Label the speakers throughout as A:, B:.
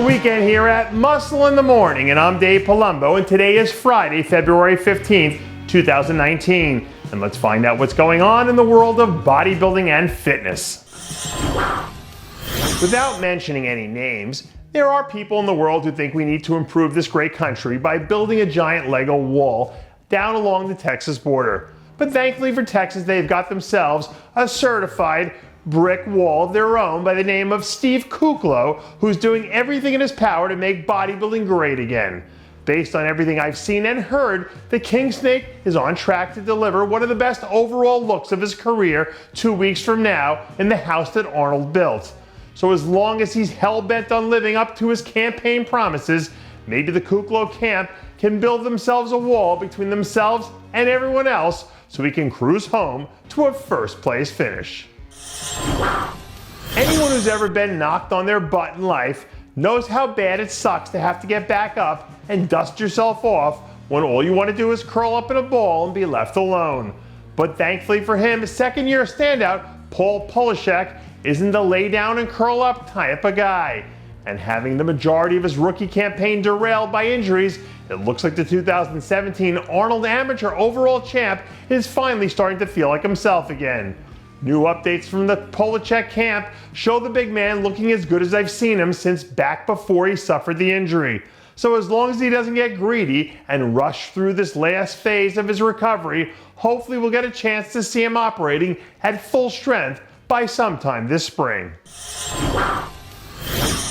A: weekend here at Muscle in the Morning, and I'm Dave Palumbo, and today is Friday, February 15th, 2019. And let's find out what's going on in the world of bodybuilding and fitness. Without mentioning any names, there are people in the world who think we need to improve this great country by building a giant Lego wall down along the Texas border. But thankfully for Texas, they've got themselves a certified brick wall of their own by the name of Steve Kuklo, who's doing everything in his power to make bodybuilding great again. Based on everything I've seen and heard, the King Snake is on track to deliver one of the best overall looks of his career 2 weeks from now in the house that Arnold built. So as long as he's hell-bent on living up to his campaign promises, maybe the Kuclo camp can build themselves a wall between themselves and everyone else so we can cruise home to a first-place finish. Anyone who's ever been knocked on their butt in life knows how bad it sucks to have to get back up and dust yourself off when all you want to do is curl up in a ball and be left alone. But thankfully for him, second-year standout Poloczek isn't the lay down and curl up type of guy. And having the majority of his rookie campaign derailed by injuries, it looks like the 2017 Arnold Amateur overall champ is finally starting to feel like himself again. New updates from the Poloczek camp show the big man looking as good as I've seen him since back before he suffered the injury. So as long as he doesn't get greedy and rush through this last phase of his recovery, hopefully we'll get a chance to see him operating at full strength by sometime this spring.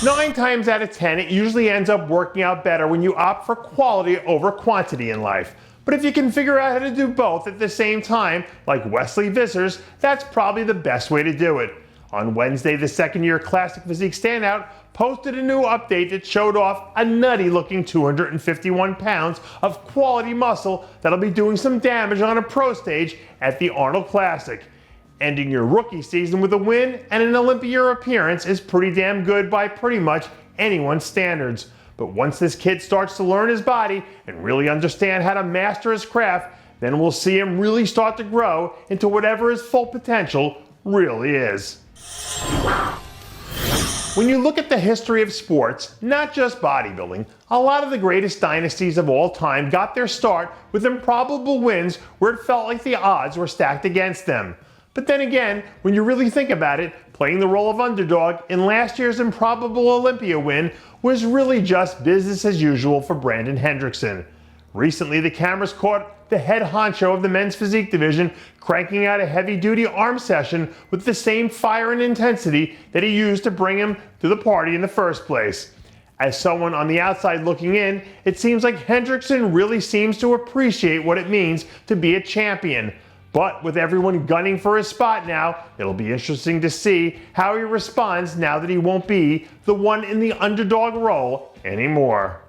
A: 9 times out of 10, it usually ends up working out better when you opt for quality over quantity in life. But if you can figure out how to do both at the same time, like Wesley Vissers, that's probably the best way to do it. On Wednesday, the second-year Classic Physique standout posted a new update that showed off a nutty-looking 251 pounds of quality muscle that'll be doing some damage on a pro stage at the Arnold Classic. Ending your rookie season with a win and an Olympia appearance is pretty damn good by pretty much anyone's standards. But once this kid starts to learn his body and really understand how to master his craft, then we'll see him really start to grow into whatever his full potential really is. When you look at the history of sports, not just bodybuilding, a lot of the greatest dynasties of all time got their start with improbable wins where it felt like the odds were stacked against them. But then again, when you really think about it, playing the role of underdog in last year's improbable Olympia win was really just business as usual for Brandon Hendrickson. Recently, the cameras caught the head honcho of the men's physique division cranking out a heavy-duty arm session with the same fire and intensity that he used to bring him to the party in the first place. As someone on the outside looking in, it seems like Hendrickson really seems to appreciate what it means to be a champion. But with everyone gunning for his spot now, it'll be interesting to see how he responds now that he won't be the one in the underdog role anymore.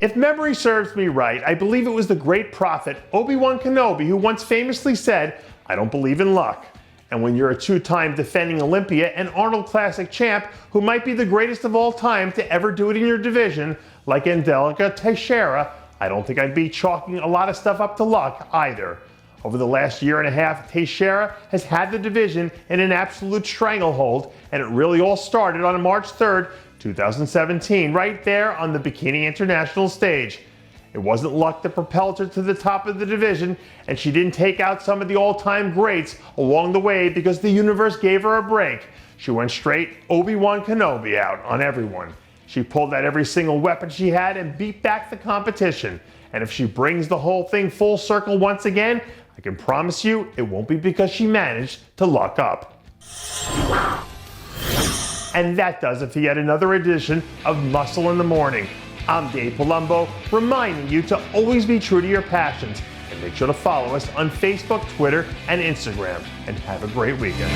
A: If memory serves me right, I believe it was the great prophet Obi-Wan Kenobi who once famously said, "I don't believe in luck." And when you're a 2-time defending Olympia and Arnold Classic champ who might be the greatest of all time to ever do it in your division, like Angelica Teixeira, I don't think I'd be chalking a lot of stuff up to luck either. Over the last year and a half, Teixeira has had the division in an absolute stranglehold, and it really all started on March 3rd, 2017, right there on the Bikini International stage. It wasn't luck that propelled her to the top of the division, and she didn't take out some of the all-time greats along the way because the universe gave her a break. She went straight Obi-Wan Kenobi out on everyone. She pulled out every single weapon she had and beat back the competition. And if she brings the whole thing full circle once again, I can promise you it won't be because she managed to luck up. And that does it for yet another edition of Muscle in the Morning. I'm Dave Palumbo, reminding you to always be true to your passions. And make sure to follow us on Facebook, Twitter, and Instagram. And have a great weekend.